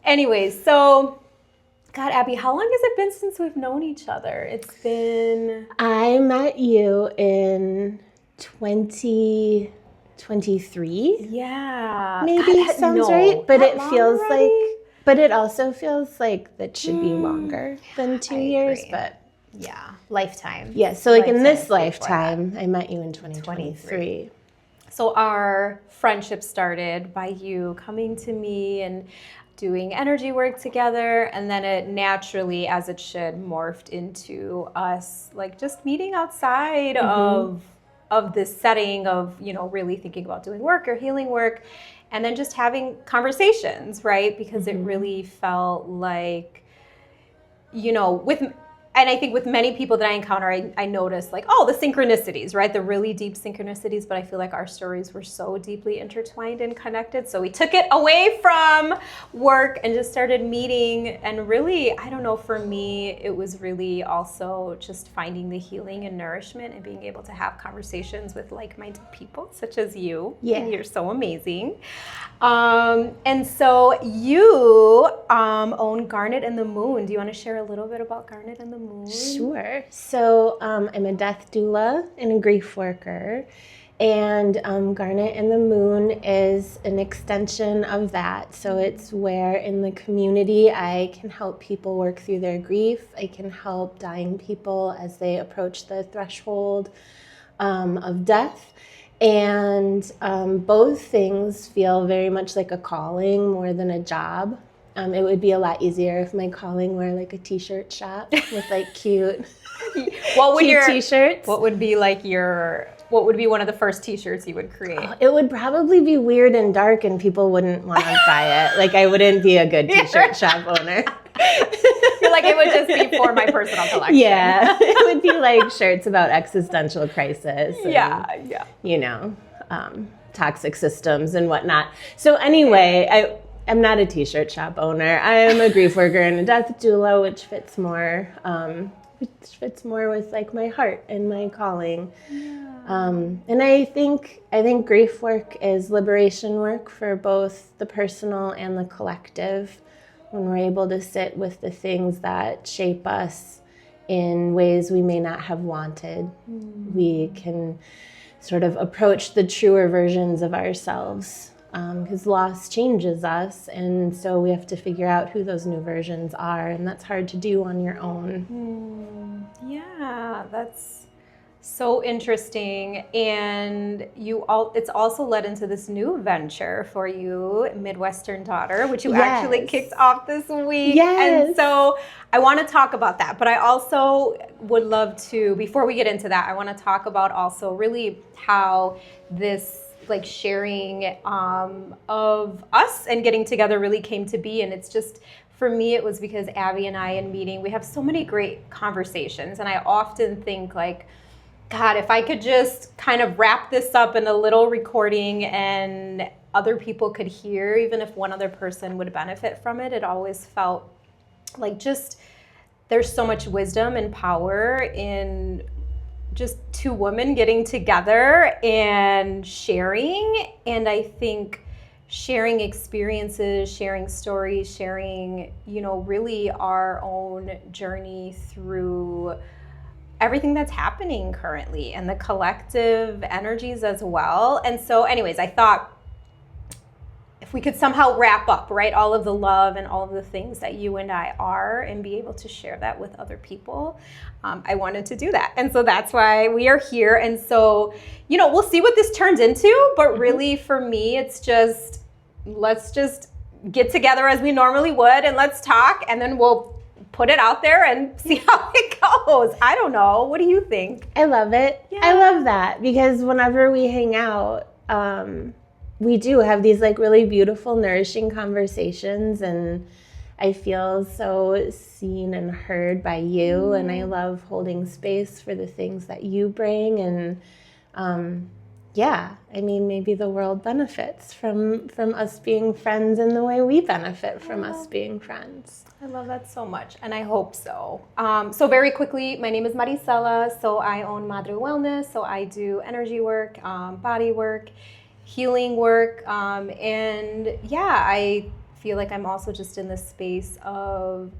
Anyways, so God, Abby, how long has it been since we've known each other? It's been... I met you in 2023. Yeah. Maybe God, sounds no. right, but That it long feels already? but it also feels like that should be longer than 2 years, agree. but Yeah, lifetime. yeah, so like in this Lifetimes before lifetime, I met you in 2023. So our friendship started by you coming to me and doing energy work together, and then it naturally, as it should, morphed into us like just meeting outside of this setting of, you know, really thinking about doing work or healing work, and then just having conversations, right? Because it really felt like, you know, and I think with many people that I encounter, I notice like, oh, the synchronicities, right? The really deep synchronicities, but I feel like our stories were so deeply intertwined and connected. So we took it away from work and just started meeting. And really, I don't know, for me, it was really also just finding the healing and nourishment and being able to have conversations with like-minded people such as you. Yeah. And you're so amazing. And so you own Garnet and the Moon. Do you want to share a little bit about Garnet and the Moon? Sure. So I'm a death doula and a grief worker. And Garnet and the Moon is an extension of that. So it's where in the community I can help people work through their grief. I can help dying people as they approach the threshold of death. And both things feel very much like a calling more than a job. It would be a lot easier if my calling were like a t-shirt shop with like cute t-shirts. What would be one of the first t-shirts you would create? It would probably be weird and dark and people wouldn't want to buy it. Like I wouldn't be a good t-shirt shop owner. You're like, it would just be for my personal collection. Yeah, it would be like shirts about existential crisis. And, you know, toxic systems and whatnot. So anyway, I'm not a t-shirt shop owner. I am a grief worker and a death doula, which fits more with like my heart and my calling. Yeah. And I think grief work is liberation work for both the personal and the collective. When we're able to sit with the things that shape us in ways we may not have wanted, we can sort of approach the truer versions of ourselves. Because loss changes us, and so we have to figure out who those new versions are, and that's hard to do on your own. Yeah, that's so interesting. And it's also led into this new venture for you, Midwestern Daughter, which you actually kicked off this week. Yes. And so I want to talk about that, but I also would love to, before we get into that, I want to talk about also really how this like sharing of us and getting together really came to be. And it's just, for me, it was because Abby and I in meeting, we have so many great conversations. And I often think like, God, if I could just kind of wrap this up in a little recording and other people could hear, even if one other person would benefit from it, it always felt like just there's so much wisdom and power in just two women getting together and sharing. And I think sharing experiences, sharing stories, sharing, you know, really our own journey through everything that's happening currently and the collective energies as well. And so anyways, I thought if we could somehow wrap up, right, all of the love and all of the things that you and I are and be able to share that with other people, I wanted to do that. And so that's why we are here. And so, you know, we'll see what this turns into, but really for me, it's just, let's just get together as we normally would and let's talk, and then we'll put it out there and see how it goes. I don't know. What do you think? I love it. Yeah. I love that because whenever we hang out, we do have these like really beautiful, nourishing conversations, and I feel so seen and heard by you, and I love holding space for the things that you bring, and yeah, I mean, maybe the world benefits from us being friends in the way we benefit from us being friends. I love that so much, and I hope so. So very quickly, my name is Maricella, so I own Madre Wellness, so I do energy work, body work, healing work, and yeah, I feel like I'm also just in this space of,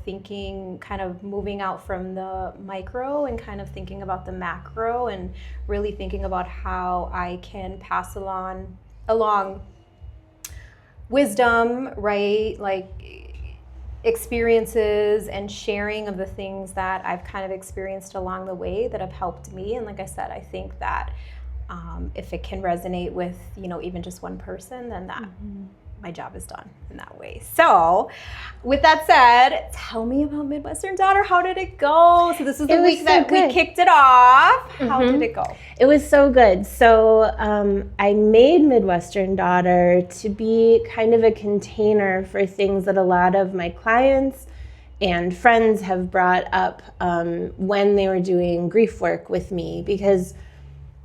thinking, kind of moving out from the micro and kind of thinking about the macro, and really thinking about how I can pass along wisdom, right? Like experiences and sharing of the things that I've kind of experienced along the way that have helped me. And like I said, I think that if it can resonate with, even just one person, then that my job is done in that way. So with that said, tell me about Midwestern Daughter. How did it go? So this is the week that we kicked it off. How did it go? It was so good. So I made Midwestern Daughter to be kind of a container for things that a lot of my clients and friends have brought up when they were doing grief work with me, because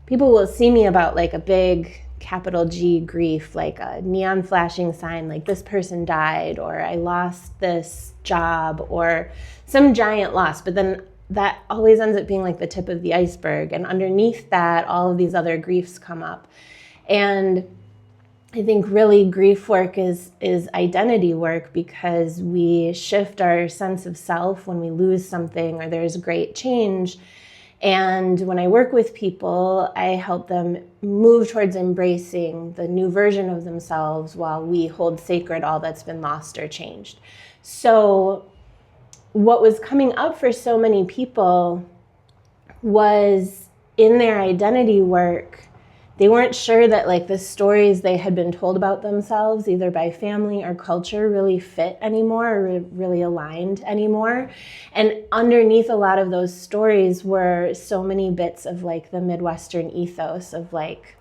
people will see me about like a big capital G grief, like a neon flashing sign, like this person died, or I lost this job, or some giant loss. But then that always ends up being like the tip of the iceberg. And underneath that, all of these other griefs come up. And I think really grief work is identity work, because we shift our sense of self when we lose something or there's great change. And when I work with people, I help them move towards embracing the new version of themselves while we hold sacred all that's been lost or changed. So what was coming up for so many people was in their identity work, they weren't sure that like the stories they had been told about themselves, either by family or culture, really fit anymore or really aligned anymore. And underneath a lot of those stories were so many bits of like the Midwestern ethos of like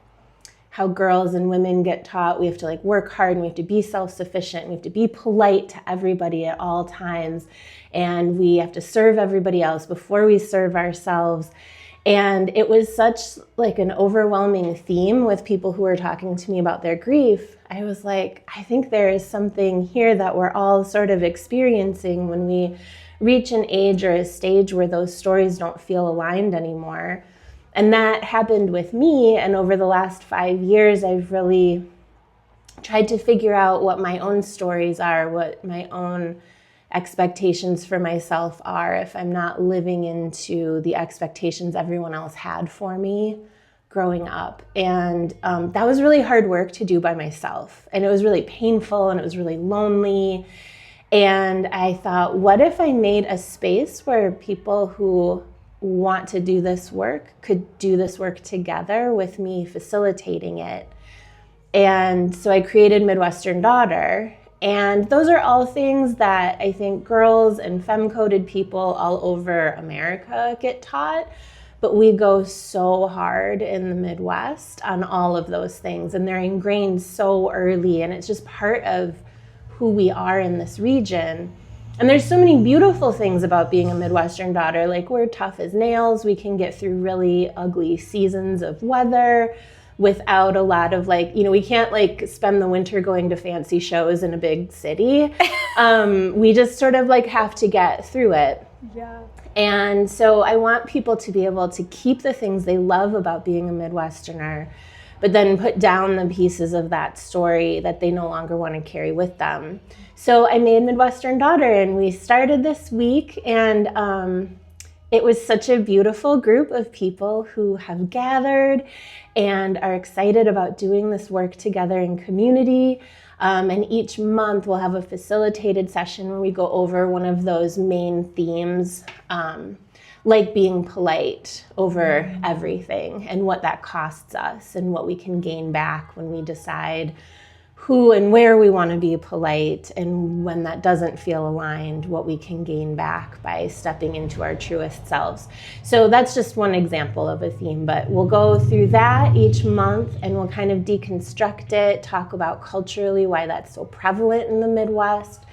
how girls and women get taught we have to like work hard and we have to be self-sufficient, we have to be polite to everybody at all times, and we have to serve everybody else before we serve ourselves. And it was such like an overwhelming theme with people who were talking to me about their grief. I was like, I think there is something here that we're all sort of experiencing when we reach an age or a stage where those stories don't feel aligned anymore. And that happened with me. And over the last 5 years, I've really tried to figure out what my own stories are, what my own expectations for myself are, if I'm not living into the expectations everyone else had for me growing up. And that was really hard work to do by myself. And it was really painful and it was really lonely. And I thought, what if I made a space where people who want to do this work could do this work together with me facilitating it? And so I created Midwestern Daughter. And those are all things that I think girls and femme-coded people all over America get taught, but we go so hard in the Midwest on all of those things, and they're ingrained so early, and it's just part of who we are in this region. And there's so many beautiful things about being a Midwestern daughter, like we're tough as nails, we can get through really ugly seasons of weather without a lot of like, we can't like spend the winter going to fancy shows in a big city. We just sort of like have to get through it. Yeah. And so I want people to be able to keep the things they love about being a Midwesterner, but then put down the pieces of that story that they no longer want to carry with them. So I made Midwestern Daughter, and we started this week, and it was such a beautiful group of people who have gathered and are excited about doing this work together in community. And each month we'll have a facilitated session where we go over one of those main themes, like being polite over everything and what that costs us and what we can gain back when we decide who and where we want to be polite, and when that doesn't feel aligned, what we can gain back by stepping into our truest selves. So that's just one example of a theme, but we'll go through that each month and we'll kind of deconstruct it, talk about culturally why that's so prevalent in the Midwest,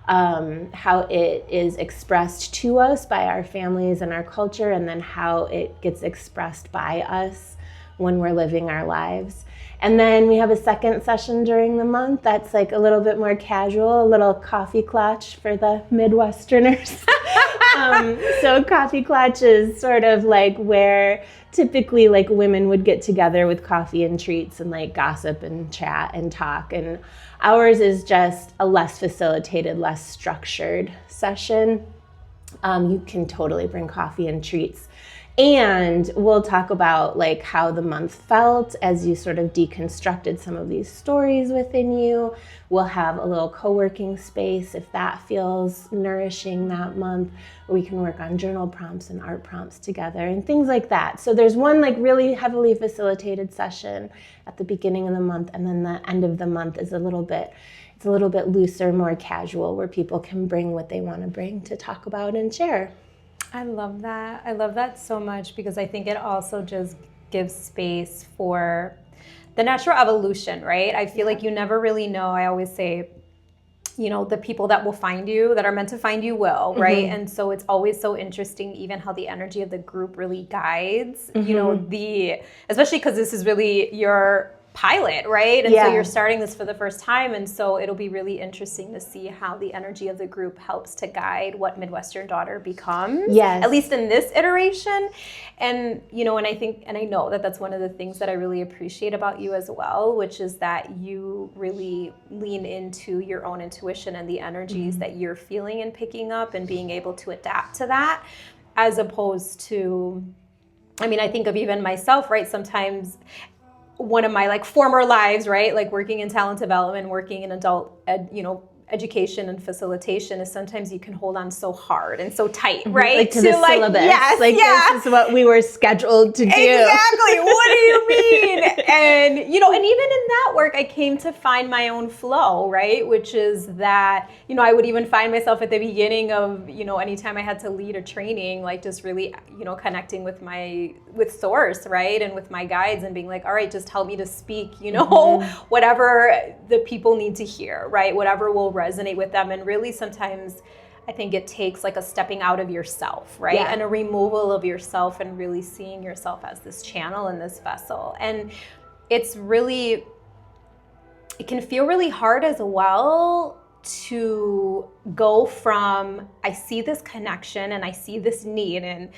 how it is expressed to us by our families and our culture, and then how it gets expressed by us when we're living our lives. And then we have a second session during the month that's like a little bit more casual, a little coffee clutch for the Midwesterners. So coffee klatch is sort of like where typically like women would get together with coffee and treats and like gossip and chat and talk. And ours is just a less facilitated, less structured session. You can totally bring coffee and treats. And we'll talk about like how the month felt as you sort of deconstructed some of these stories within you. We'll have a little co-working space if that feels nourishing that month, where we can work on journal prompts and art prompts together and things like that. So there's one like really heavily facilitated session at the beginning of the month, and then the end of the month is a little bit looser, more casual, where people can bring what they want to bring to talk about and share. I love that. I love that so much, because I think it also just gives space for the natural evolution, right? I feel like you never really know. I always say, you know, the people that will find you, that are meant to find you will, right? And so it's always so interesting, even how the energy of the group really guides, you know, especially because this is really your pilot, right? And so you're starting this for the first time, and so it'll be really interesting to see how the energy of the group helps to guide what Midwestern Daughter becomes, at least in this iteration. And you know, and I think, and I know that that's one of the things that I really appreciate about you as well, which is that you really lean into your own intuition and the energies that you're feeling and picking up, and being able to adapt to that, as opposed to, I mean, I think of even myself, right? Sometimes one of my like former lives, right, like working in talent development, working in adult education and facilitation, is sometimes you can hold on so hard and so tight, right? Like to the syllabus. This is what we were scheduled to do. Exactly. What do you mean? And, you know, and even in that work, I came to find my own flow, right? Which is that, you know, I would even find myself at the beginning of, you know, anytime I had to lead a training, like just really, you know, connecting with source, right? And with my guides, and being like, all right, just help me to speak, you know, whatever the people need to hear, right? Whatever will resonate with them. And really sometimes I think it takes like a stepping out of yourself, right? And a removal of yourself, and really seeing yourself as this channel and this vessel. And it's really, it can feel really hard as well to go from, I see this connection and I see this need, and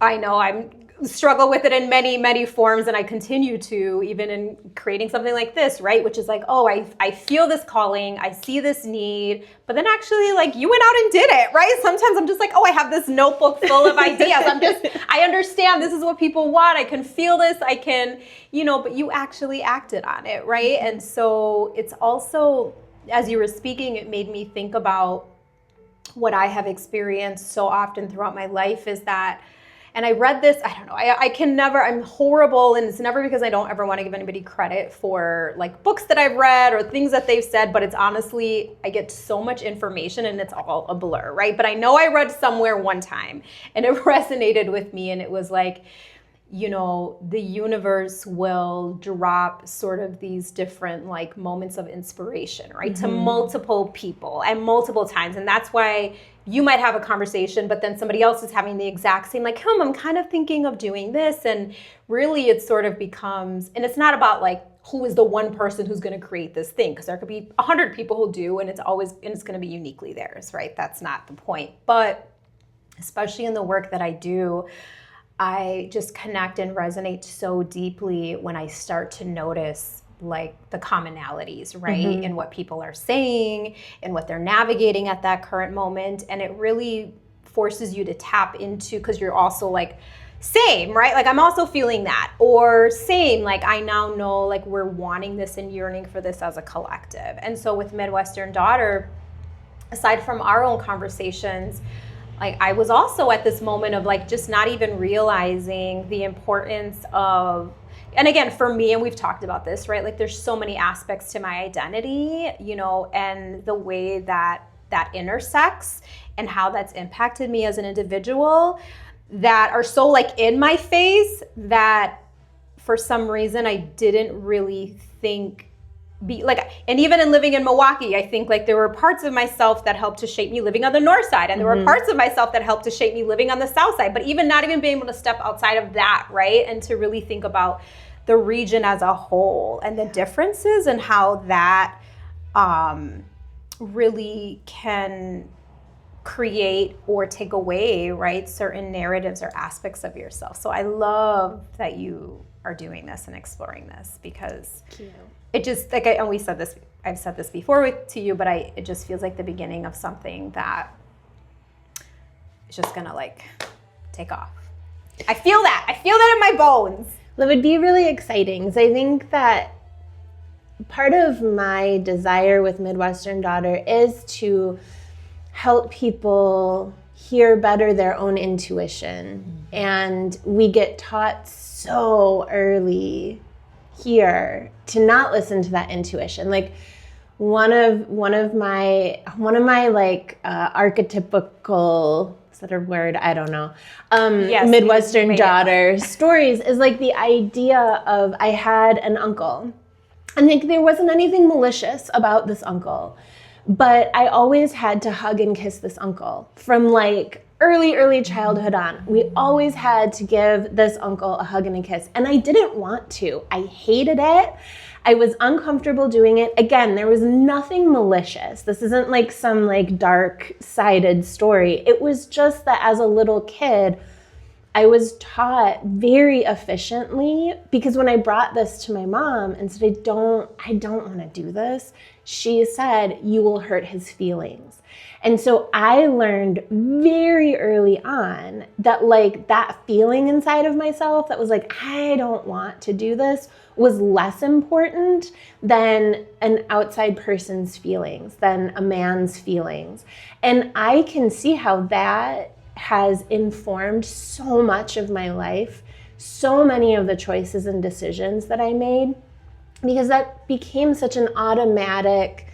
I know I'm struggle with it in many, many forms, and I continue to, even in creating something like this, right? Which is like, oh, I feel this calling, I see this need, but then actually, like, you went out and did it, right? Sometimes I'm just like, oh, I have this notebook full of ideas. I understand this is what people want. I can feel this. I can, you know, but you actually acted on it, right? And so it's also, as you were speaking, it made me think about what I have experienced so often throughout my life, is that, and I read this, I don't know, I can never, I'm horrible, and it's never because I don't ever want to give anybody credit for like books that I've read or things that they've said, but it's honestly, I get so much information and it's all a blur, right? But I know I read somewhere one time and it resonated with me, and it was like, you know, the universe will drop sort of these different like moments of inspiration, right? To multiple people and multiple times. And that's why you might have a conversation, but then somebody else is having the exact same, like, I'm kind of thinking of doing this. And really it sort of becomes, and it's not about like, who is the one person who's going to create this thing? Because there could be 100 people who do, and it's going to be uniquely theirs, right? That's not the point. But especially in the work that I do, I just connect and resonate so deeply when I start to notice like the commonalities, right? In what people are saying and what they're navigating at that current moment. And it really forces you to tap into, because you're also like, same, right? Like I'm also feeling that, or same, like I now know like we're wanting this and yearning for this as a collective. And so with Midwestern Daughter, aside from our own conversations, like I was also at this moment of like just not even realizing the importance of, and again, for me, and we've talked about this, right? Like there's so many aspects to my identity, you know, and the way that that intersects and how that's impacted me as an individual that are so like in my face that for some reason I didn't really think and even in living in Milwaukee, I think like there were parts of myself that helped to shape me living on the north side, and there were parts of myself that helped to shape me living on the south side, but even not even being able to step outside of that, right? And to really think about the region as a whole and the differences and how that really can create or take away, right, certain narratives or aspects of yourself. So I love that you are doing this and exploring this, because it just, like, and we said this, I've said this before to you, but it just feels like the beginning of something that is just gonna like take off. I feel that in my bones. Well, it would be really exciting, because I think that part of my desire with Midwestern Daughter is to help people hear better their own intuition. And we get taught so early here to not listen to that intuition. Like one of my like archetypical, is that a word? I don't know. Yes, Midwestern Daughter stories is like the idea of, I had an uncle. I think there wasn't anything malicious about this uncle, but I always had to hug and kiss this uncle from like early childhood on. We always had to give this uncle a hug and a kiss, and I didn't want to. I hated it. I was uncomfortable doing it. Again, there was nothing malicious. This isn't like some like dark-sided story. It was just that as a little kid, I was taught very efficiently, because when I brought this to my mom and said, I don't want to do this, she said, you will hurt his feelings. And so I learned very early on that like that feeling inside of myself that was like, I don't want to do this, was less important than an outside person's feelings, than a man's feelings. And I can see how that has informed so much of my life, so many of the choices and decisions that I made, because that became such an automatic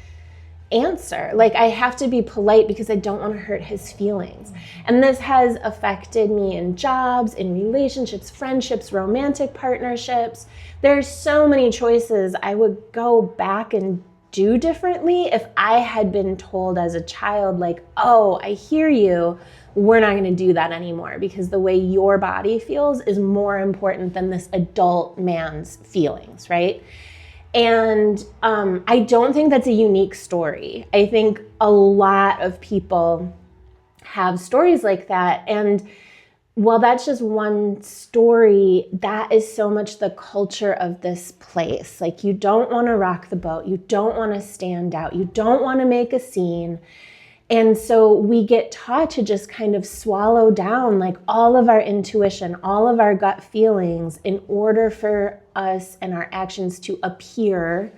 answer. Like, I have to be polite because I don't want to hurt his feelings. And this has affected me in jobs, in relationships, friendships, romantic partnerships. There's so many choices I would go back and do differently if I had been told as a child, like, oh, I hear you, we're not going to do that anymore, because the way your body feels is more important than this adult man's feelings, right? And I don't think that's a unique story. I think a lot of people have stories like that. And while that's just one story, that is so much the culture of this place. Like, you don't want to rock the boat. You don't want to stand out. You don't want to make a scene. And so we get taught to just kind of swallow down like all of our intuition, all of our gut feelings, in order for us and our actions to appear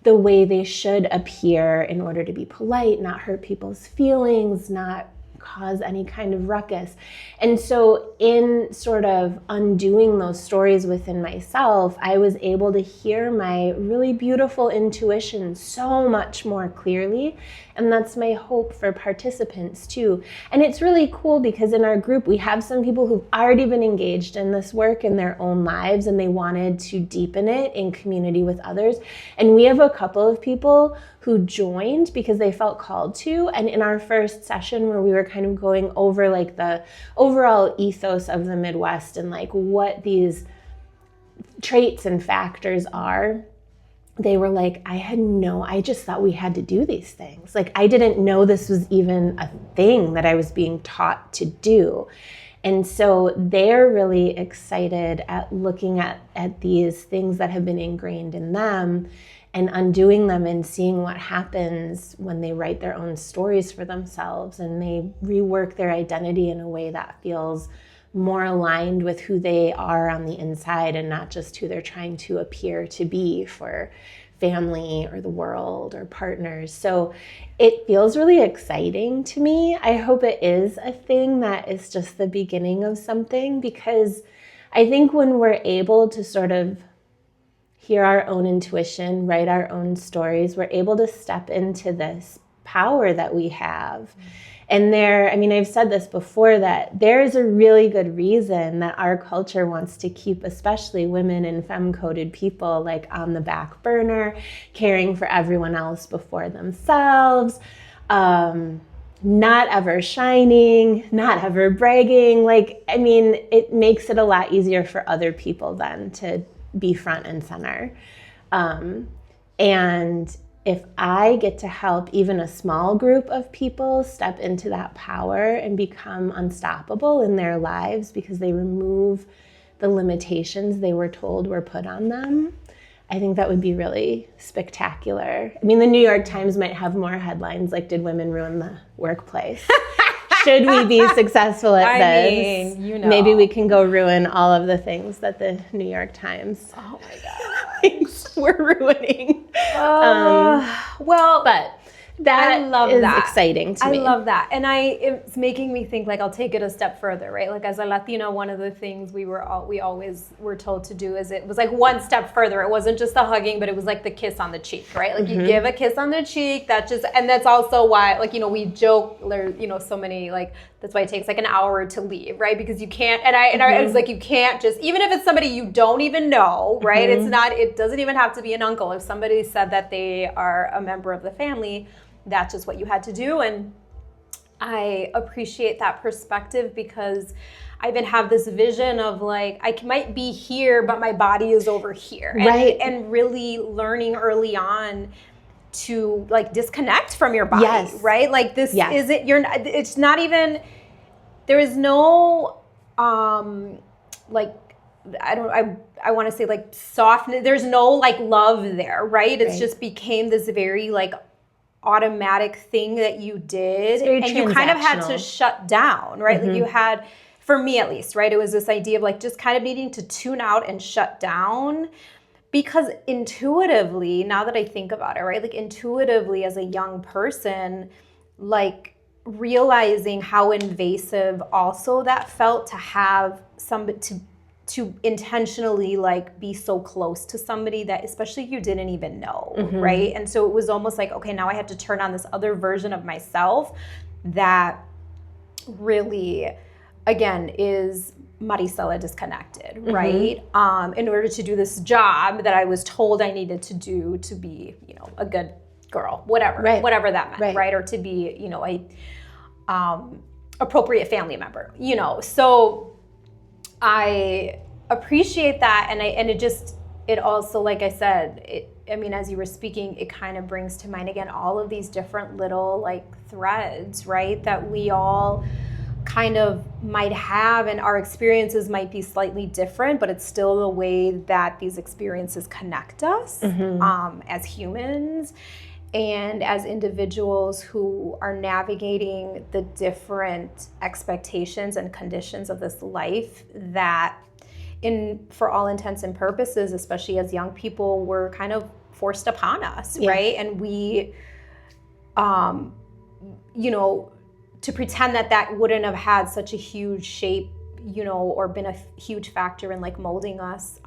the way they should appear, in order to be polite, not hurt people's feelings, not cause any kind of ruckus. And so in sort of undoing those stories within myself, I was able to hear my really beautiful intuition so much more clearly. And that's my hope for participants too. And it's really cool because in our group, we have some people who've already been engaged in this work in their own lives, and they wanted to deepen it in community with others. And we have a couple of people who joined because they felt called to. And in our first session, where we were kind of going over like the overall ethos of the Midwest and like what these traits and factors are, they were like, I just thought we had to do these things. Like, I didn't know this was even a thing that I was being taught to do. And so they're really excited at looking at these things that have been ingrained in them and undoing them and seeing what happens when they write their own stories for themselves and they rework their identity in a way that feels more aligned with who they are on the inside and not just who they're trying to appear to be for family or the world or partners. So it feels really exciting to me. I hope it is a thing that is just the beginning of something, because I think when we're able to sort of hear our own intuition, write our own stories, we're able to step into this power that we have. And I've said this before, that there is a really good reason that our culture wants to keep especially women and femme-coded people like on the back burner, caring for everyone else before themselves, not ever shining, not ever bragging. It makes it a lot easier for other people then to be front and center. And if I get to help even a small group of people step into that power and become unstoppable in their lives because they remove the limitations they were told were put on them, I think that would be really spectacular. I mean, the New York Times might have more headlines like, "Did women ruin the workplace?" Should we be successful at this? Maybe we can go ruin all of the things that the New York Times thinks we're ruining. But that is exciting to me. I love that. And it's making me think, like, I'll take it a step further, right? Like, as a Latina, one of the things we always were told to do is it was like one step further. It wasn't just the hugging, but it was like the kiss on the cheek, right? Like, you give a kiss on the cheek, and that's also why, like, we joke, so many, like, that's why it takes like an hour to leave, right? Because you can't, and it's like, you can't just, even if it's somebody you don't even know, right? It doesn't even have to be an uncle. If somebody said that they are a member of the family, that's just what you had to do. And I appreciate that perspective because I even have this vision of, like, I might be here, but my body is over here. Right. And really learning early on to, like, disconnect from your body, right? Like, this isn't, it's not even, there is no, like, I want to say, like, softness. There's no, like, love there, right? It's just became this very, like, automatic thing that you did, and you kind of had to shut down, right? Like, you had, for me at least, right, it was this idea of, like, just kind of needing to tune out and shut down, because intuitively, now that I think about it, right, like, intuitively as a young person, like, realizing how invasive also that felt to have somebody to intentionally, like, be so close to somebody that especially you didn't even know, right? And so it was almost like, okay, now I have to turn on this other version of myself that really, again, is Maricella disconnected, right? In order to do this job that I was told I needed to do to be, a good girl, whatever that meant, right? Or to be, a appropriate family member, So I appreciate that, and it also, like I said, as you were speaking, it kind of brings to mind again all of these different little, like, threads, right, that we all kind of might have, and our experiences might be slightly different, but it's still the way that these experiences connect us as humans and as individuals who are navigating the different expectations and conditions of this life that, for all intents and purposes, especially as young people, were kind of forced upon us, right? And we, to pretend that wouldn't have had such a huge shape, or been a huge factor in, like, molding us,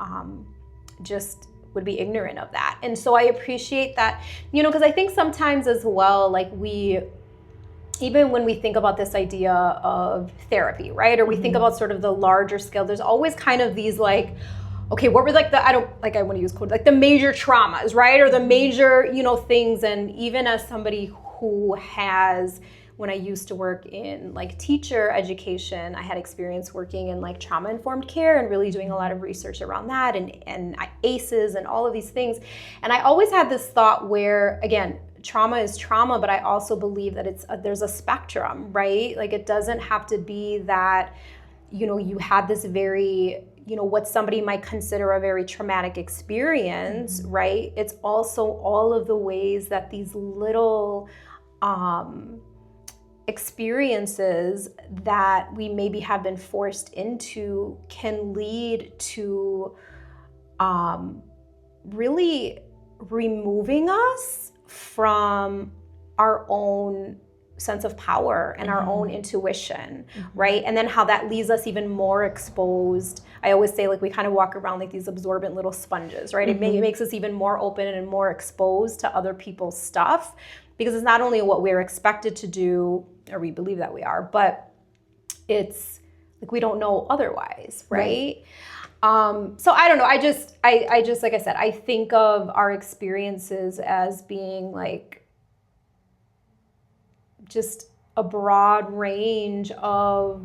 just would be ignorant of that. And so I appreciate that, because I think sometimes as well, like, even when we think about this idea of therapy, right? Or we think about sort of the larger scale, there's always kind of these, like, okay, what were, like, I want to use code, like, the major traumas, right? Or the major, things. And even as somebody who has, when I used to work in, like, teacher education, I had experience working in, like, trauma-informed care and really doing a lot of research around that and ACEs and all of these things. And I always had this thought where, again, trauma is trauma, but I also believe that there's a spectrum, right? Like, it doesn't have to be that, you had this very, what somebody might consider a very traumatic experience, right? It's also all of the ways that these little experiences that we maybe have been forced into can lead to really removing us from our own sense of power and our own intuition, right? And then how that leaves us even more exposed. I always say, like, we kind of walk around like these absorbent little sponges, right? It makes us even more open and more exposed to other people's stuff, because it's not only what we're expected to do, or we believe that we are, but it's like we don't know otherwise, right? So I don't know. I just, like I said, I think of our experiences as being, like, just a broad range of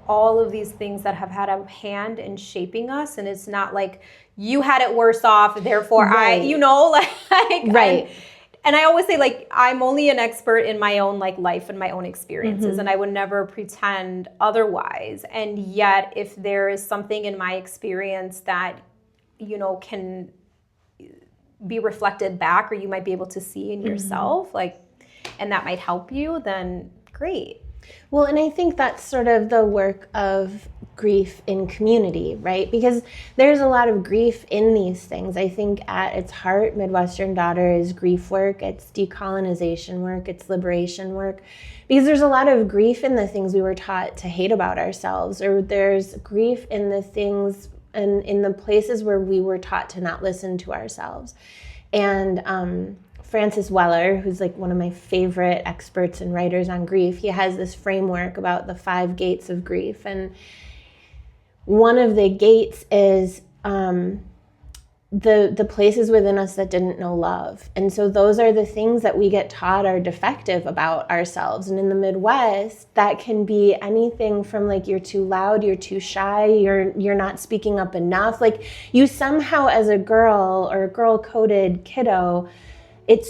all of these things that have had a hand in shaping us, and it's not like you had it worse off, therefore right. Right. And I always say, like, I'm only an expert in my own like life and my own experiences, and I would never pretend otherwise. And yet, if there is something in my experience that, can be reflected back, or you might be able to see in yourself, like, and that might help you, then great. Well, and I think that's sort of the work of grief in community, right? Because there's a lot of grief in these things. I think at its heart, Midwestern Daughter is grief work, it's decolonization work, it's liberation work. Because there's a lot of grief in the things we were taught to hate about ourselves, or there's grief in the things and in the places where we were taught to not listen to ourselves. And Francis Weller, who's like one of my favorite experts and writers on grief, he has this framework about the 5 gates of grief. And one of the gates is the places within us that didn't know love. And so those are the things that we get taught are defective about ourselves. And in the Midwest, that can be anything from like, you're too loud, you're too shy, you're not speaking up enough. Like, you somehow as a girl or a girl-coded kiddo, it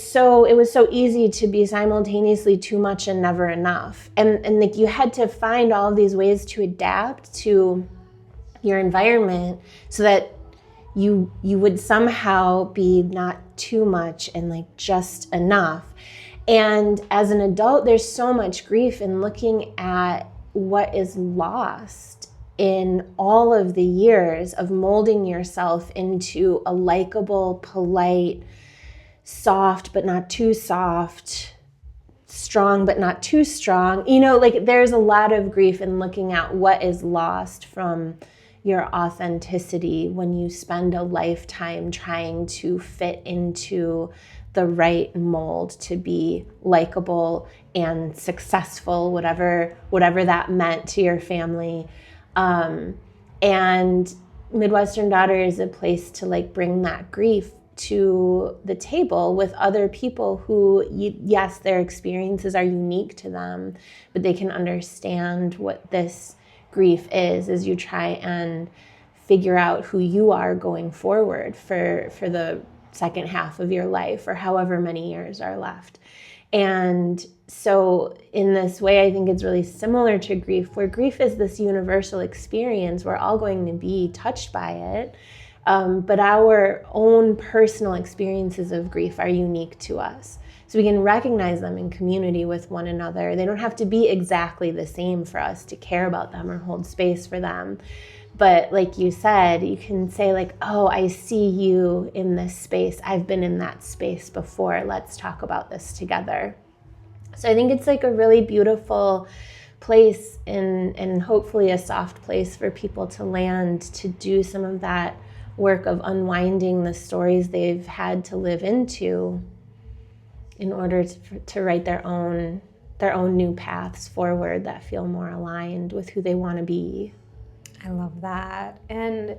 was so easy to be simultaneously too much and never enough. And like, you had to find all of these ways to adapt to your environment so that you would somehow be not too much and like just enough. And as an adult, there's so much grief in looking at what is lost in all of the years of molding yourself into a likable, polite, soft but not too soft, strong but not too strong. Like, there's a lot of grief in looking at what is lost from your authenticity when you spend a lifetime trying to fit into the right mold to be likable and successful, whatever that meant to your family. And Midwestern Daughter is a place to like bring that grief to the table with other people who, yes, their experiences are unique to them, but they can understand what this grief is as you try and figure out who you are going forward for the second half of your life or however many years are left. And so in this way, I think it's really similar to grief, where grief is this universal experience. We're all going to be touched by it. But our own personal experiences of grief are unique to us. So we can recognize them in community with one another. They don't have to be exactly the same for us to care about them or hold space for them. But like you said, you can say like, oh, I see you in this space. I've been in that space before. Let's talk about this together. So I think it's like a really beautiful place and hopefully a soft place for people to land to do some of that work of unwinding the stories they've had to live into in order to write their own new paths forward that feel more aligned with who they want to be. I love that. And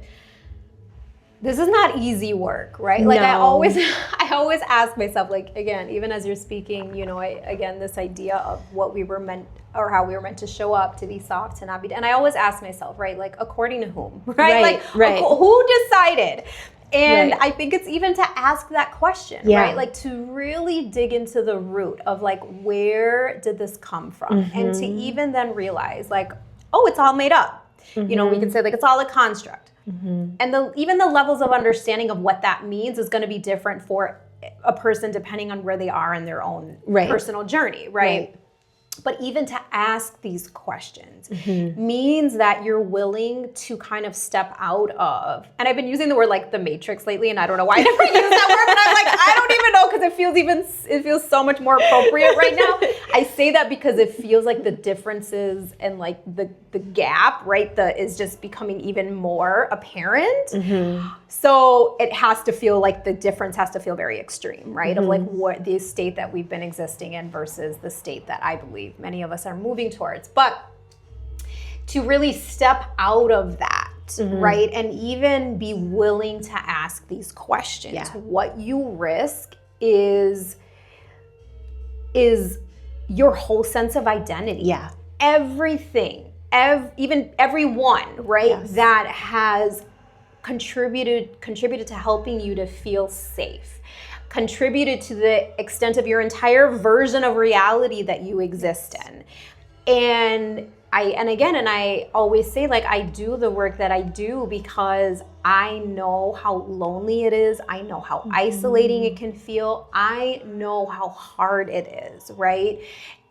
this is not easy work, right? Like, No. I always ask myself, like, again, even as you're speaking, this idea of what we were meant, or how we were meant to show up, to be soft, to not be, and I always ask myself, right, like, according to whom, right? Right. Who decided? And Right. I think it's even to ask that question, right? Like, to really dig into the root of like, where did this come from? Mm-hmm. And to even then realize like, oh, it's all made up. Mm-hmm. We can say like, it's all a construct. Mm-hmm. And even the levels of understanding of what that means is going to be different for a person depending on where they are in their own personal journey, right? But even to ask these questions means that you're willing to kind of step out of, and I've been using the word like the matrix lately, and I don't know why I never use that word, but I'm like, I don't even know, because it feels so much more appropriate right now. I say that because it feels like the differences and like the gap, right, is just becoming even more apparent. So it has to feel like the difference has to feel very extreme, right? Of like what the state that we've been existing in versus the state that I believe many of us are moving towards. But to really step out of that, right? And even be willing to ask these questions. Yeah. What you risk is your whole sense of identity. Yeah. Everything even everyone, right, Yes. that has contributed to helping you to feel safe, contributed to the extent of your entire version of reality that you exist in. And I always say, like, I do the work that I do because I know how lonely it is. I know how isolating it can feel. I know how hard it is, right?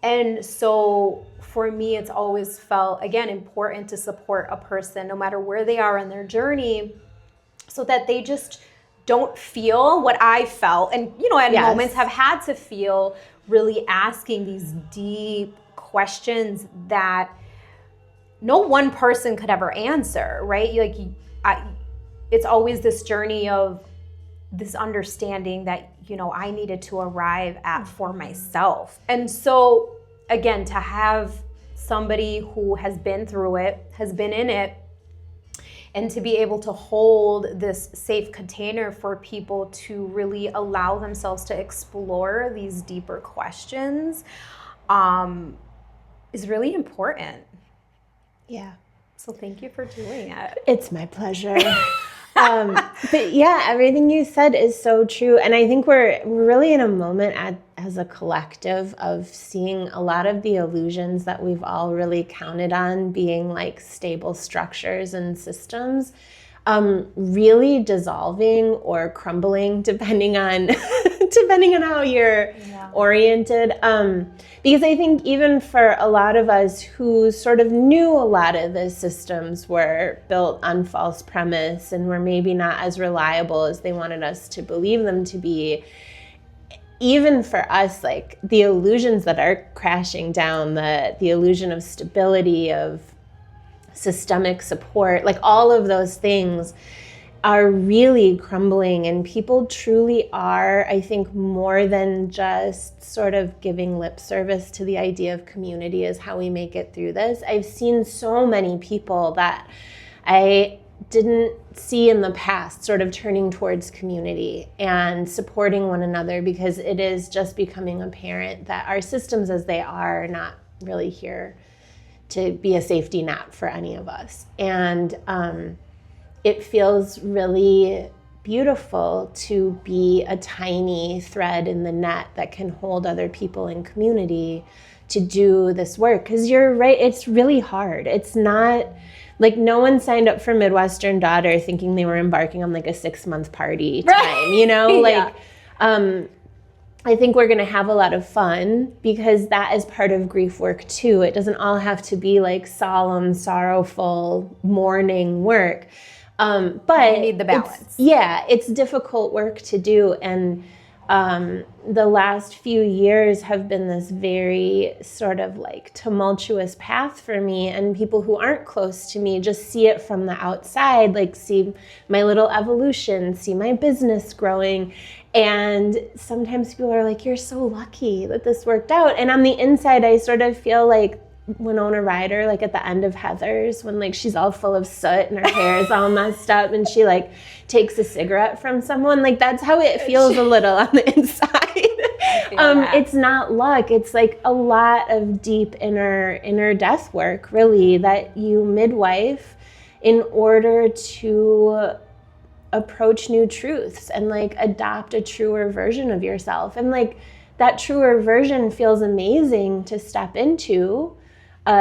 And so for me, it's always felt, again, important to support a person no matter where they are in their journey, so that they just don't feel what I felt, and, you know, at Yes. moments have had to feel, really asking these deep questions that no one person could ever answer, right? It's always this journey of this understanding that, you know, I needed to arrive at for myself. And so, again, to have somebody who has been through it, has been in it, and to be able to hold this safe container for people to really allow themselves to explore these deeper questions, is really important. Yeah. So thank you for doing it. It's my pleasure. But yeah, everything you said is so true. And I think we're really in a moment as a collective of seeing a lot of the illusions that we've all really counted on being like stable structures and systems, really dissolving or crumbling depending on how you're oriented. Because I think even for a lot of us who sort of knew a lot of the systems were built on false premise and were maybe not as reliable as they wanted us to believe them to be, even for us, like the illusions that are crashing down, the illusion of stability, of systemic support, like all of those things are really crumbling, and people truly are, I think, more than just sort of giving lip service to the idea of community is how we make it through this. I've seen so many people that I didn't see in the past sort of turning towards community and supporting one another, because it is just becoming apparent that our systems as they are not really here to be a safety net for any of us. And it feels really beautiful to be a tiny thread in the net that can hold other people in community to do this work. Because you're right, it's really hard. It's not like no one signed up for Midwestern Daughter thinking they were embarking on like a 6-month party time, you know? Like, I think we're going to have a lot of fun because that is part of grief work too. It doesn't all have to be like solemn, sorrowful, mourning work. But you need the balance. It's difficult work to do. And the last few years have been this very sort of like tumultuous path for me, and people who aren't close to me just see it from the outside, like see my little evolution, see my business growing. And sometimes people are like, you're so lucky that this worked out. And on the inside, I sort of feel like Winona Ryder, like at the end of Heathers, when like she's all full of soot and her hair is all messed up and she like takes a cigarette from someone. Like that's how it feels a little on the inside. It's not luck. It's like a lot of deep inner death work, really, that you midwife in order to approach new truths and like adopt a truer version of yourself. And like that truer version feels amazing to step into.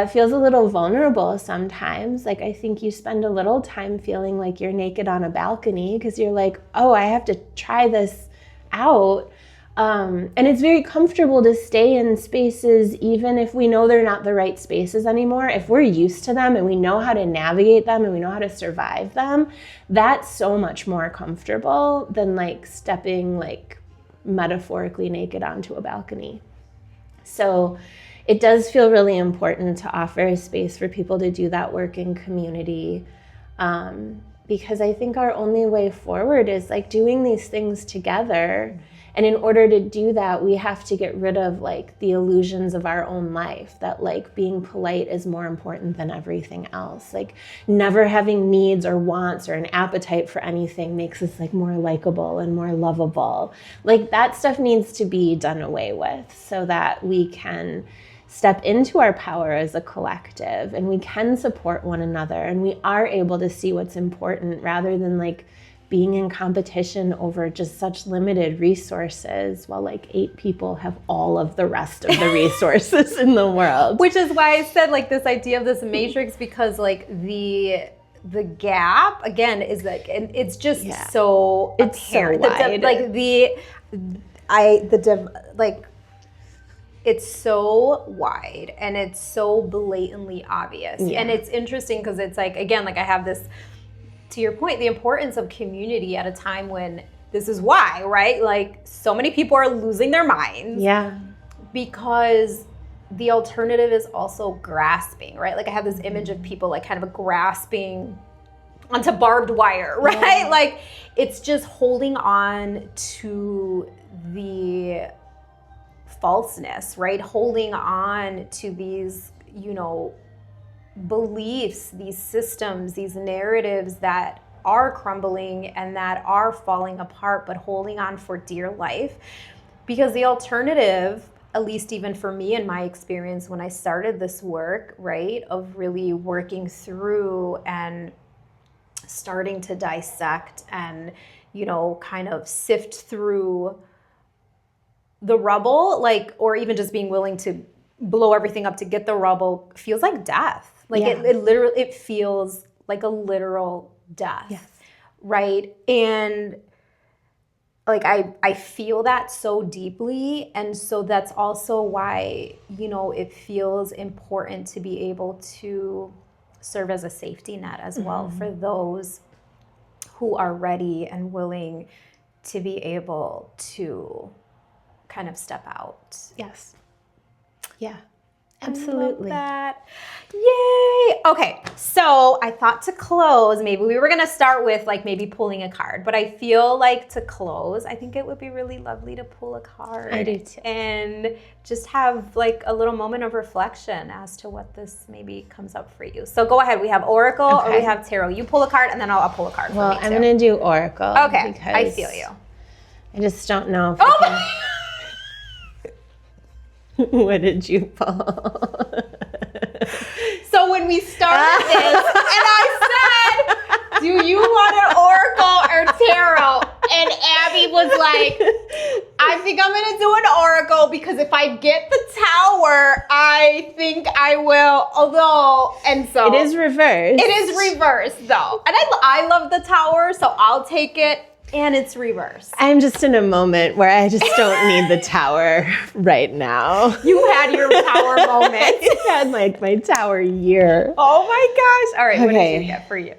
Feels a little vulnerable sometimes. Like I think you spend a little time feeling like you're naked on a balcony because you're like, oh, I have to try this out. And it's very comfortable to stay in spaces even if we know they're not the right spaces anymore. If we're used to them and we know how to navigate them and we know how to survive them, that's so much more comfortable than like stepping like metaphorically naked onto a balcony. So it does feel really important to offer a space for people to do that work in community, because I think our only way forward is like doing these things together. And in order to do that, we have to get rid of like the illusions of our own life, that like being polite is more important than everything else. Like never having needs or wants or an appetite for anything makes us like more likable and more lovable. Like that stuff needs to be done away with so that we can step into our power as a collective, and we can support one another, and we are able to see what's important rather than like being in competition over just such limited resources while like 8 people have all of the rest of the resources in the world. Which is why I said like this idea of this matrix, because like the gap again is like, and it's just so it's apparent. so wide. It's so wide and it's so blatantly obvious. And it's interesting because it's like, again, like I have this, to your point, the importance of community at a time when this is why, right? Like so many people are losing their minds. Yeah. Because the alternative is also grasping, right? Like I have this image of people like kind of grasping onto barbed wire, right? Yeah. Like it's just holding on to the falseness, right? Holding on to these, you know, beliefs, these systems, these narratives that are crumbling and that are falling apart, but holding on for dear life. Because the alternative, at least even for me in my experience when I started this work, right, of really working through and starting to dissect and, you know, kind of sift through the rubble, like, or even just being willing to blow everything up to get the rubble, feels like death. Like it literally, it feels like a literal death. Yes. Right. And like, I feel that so deeply. And so that's also why, you know, it feels important to be able to serve as a safety net as well for those who are ready and willing to be able to kind of step out. Yes. Yeah. Absolutely. I love that. Yay. Okay. So I thought to close, maybe we were going to start with like maybe pulling a card, but I feel like to close, I think it would be really lovely to pull a card. I do too. And just have like a little moment of reflection as to what this maybe comes up for you. So go ahead. We have Oracle or we have Tarot. You pull a card and then I'll pull a card for me too. Well, I'm going to do Oracle. Okay. I feel you. I just don't know if I can... What did you pull? So when we started this, and I said, do you want an Oracle or Tarot? And Abby was like, I think I'm going to do an Oracle because if I get the Tower, I think I will. Although, and so. It is reversed. It is reversed, though. And I love the Tower, so I'll take it. And it's reversed. I'm just in a moment where I just don't need the Tower right now. You had your Tower moment. I had like my Tower year. Oh my gosh. All right, what did you get for you?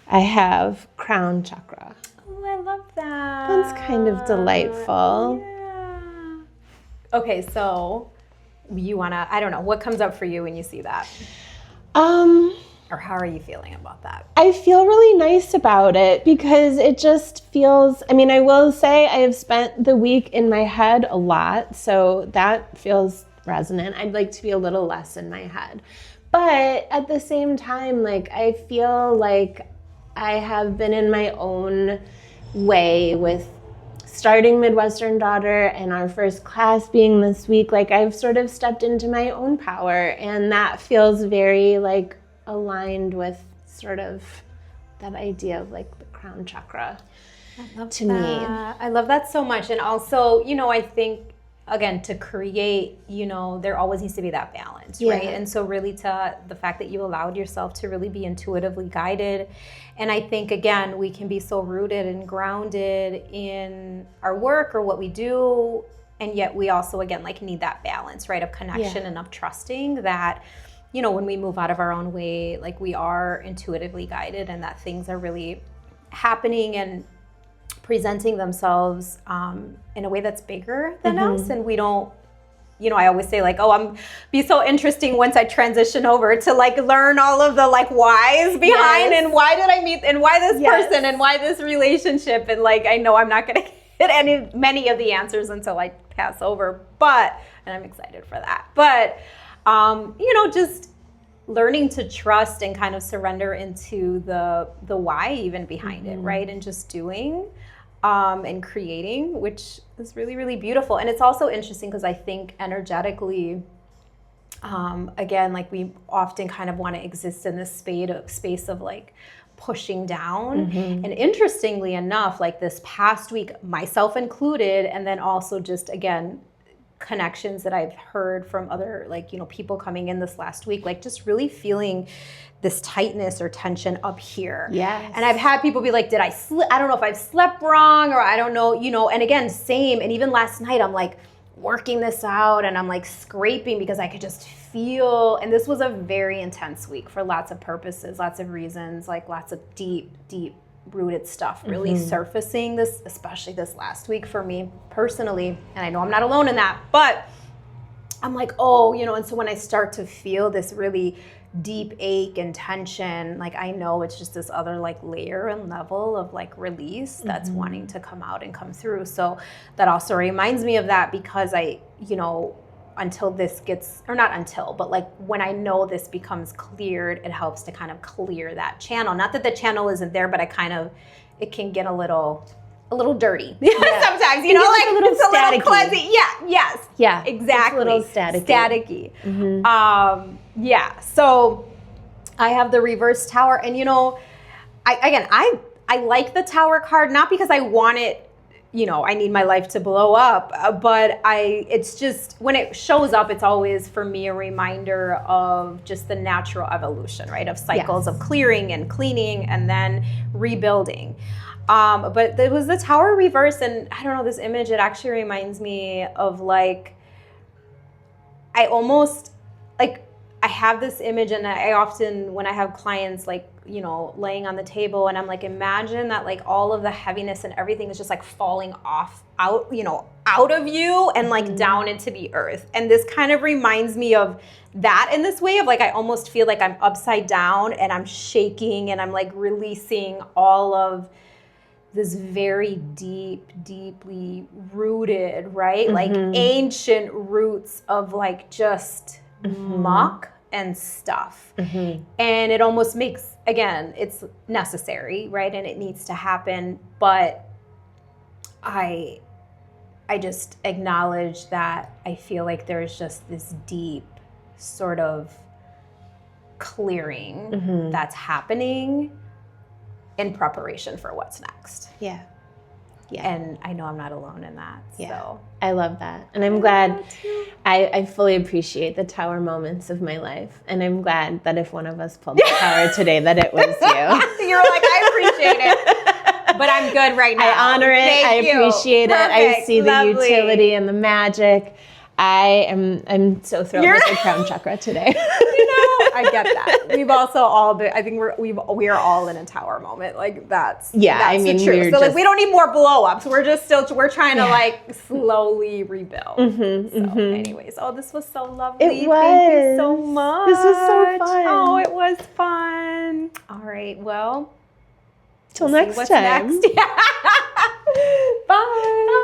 I have Crown Chakra. Oh, I love that. That's kind of delightful. Yeah. Okay, so you wanna, I don't know, what comes up for you when you see that? Or how are you feeling about that? I feel really nice about it because it just feels, I mean, I will say I have spent the week in my head a lot, so that feels resonant. I'd like to be a little less in my head. But at the same time, like, I feel like I have been in my own way with starting Midwestern Daughter and our first class being this week. Like, I've sort of stepped into my own power, and that feels very, like, aligned with sort of that idea of like the crown chakra. I love to that. me. I love that so much. And also, you know, I think, again, to create, you know, there always needs to be that balance, right? And so really to the fact that you allowed yourself to really be intuitively guided. And I think, again, we can be so rooted and grounded in our work or what we do. And yet we also, again, like need that balance, right? Of connection and of trusting that, you know, when we move out of our own way, like we are intuitively guided and that things are really happening and presenting themselves in a way that's bigger than us. And we don't, you know, I always say like, oh, I'm be so interesting once I transition over to like learn all of the like whys behind and why did I meet and why this person and why this relationship. And like, I know I'm not going to get many of the answers until I pass over, and I'm excited for that. But you know, just learning to trust and kind of surrender into the why even behind it, right? And just doing and creating, which is really, really beautiful. And it's also interesting because I think energetically, again, like we often kind of want to exist in this space of like pushing down. And interestingly enough, like this past week, myself included, and then also just again, connections that I've heard from other like, you know, people coming in this last week, like just really feeling this tightness or tension up here. Yes. And I've had people be like, did I sleep? I don't know if I've slept wrong, or I don't know, you know, and again, same. And even last night, I'm like working this out and I'm like scraping because I could just feel, and this was a very intense week for lots of purposes, lots of reasons, like lots of deep rooted stuff really surfacing this, especially this last week for me personally. And I know I'm not alone in that, but I'm like, oh, you know, and so when I start to feel this really deep ache and tension, like I know it's just this other like layer and level of like release that's wanting to come out and come through. So that also reminds me of that, because I, you know, until this gets, or not until, but like when I know this becomes cleared, it helps to kind of clear that channel. Not that the channel isn't there, but it can get a little dirty sometimes, you know, like a little it's staticky. A little clumsy. Yeah, exactly. It's a little staticky. Yeah. So I have the reverse tower, and you know, I like the tower card, not because I want it, you know, I need my life to blow up, but it's just, when it shows up, it's always for me a reminder of just the natural evolution, right? Of cycles of clearing and cleaning and then rebuilding. But there was the tower reverse, and I don't know, this image, it actually reminds me of like, I almost, like, I have this image, and I often, when I have clients, like, you know, laying on the table, and I'm like, imagine that like all of the heaviness and everything is just like falling out of you and like down into the earth. And this kind of reminds me of that in this way of like, I almost feel like I'm upside down and I'm shaking and I'm like releasing all of this very deeply rooted, right? Like ancient roots of like just muck and stuff. And it almost makes, again, it's necessary, right? And it needs to happen. But I just acknowledge that I feel like there's just this deep sort of clearing that's happening in preparation for what's next. Yeah. And I know I'm not alone in that. Yeah. So I love that. And I'm glad, I fully appreciate the tower moments of my life. And I'm glad that if one of us pulled the tower today, that it was you. You're like, I appreciate it, but I'm good right now. I honor it. Thank you. Appreciate it. I see the utility and the magic. I'm so thrilled with the crown chakra today. You know, I get that. We've also all been, I think we are all in a tower moment. Like that's the truth. So like we don't need more blow ups. We're just we're trying to like slowly rebuild. Anyways, this was so lovely. It was. Thank you so much. This was so fun. Oh, it was fun. All right. Well, till next time. Bye.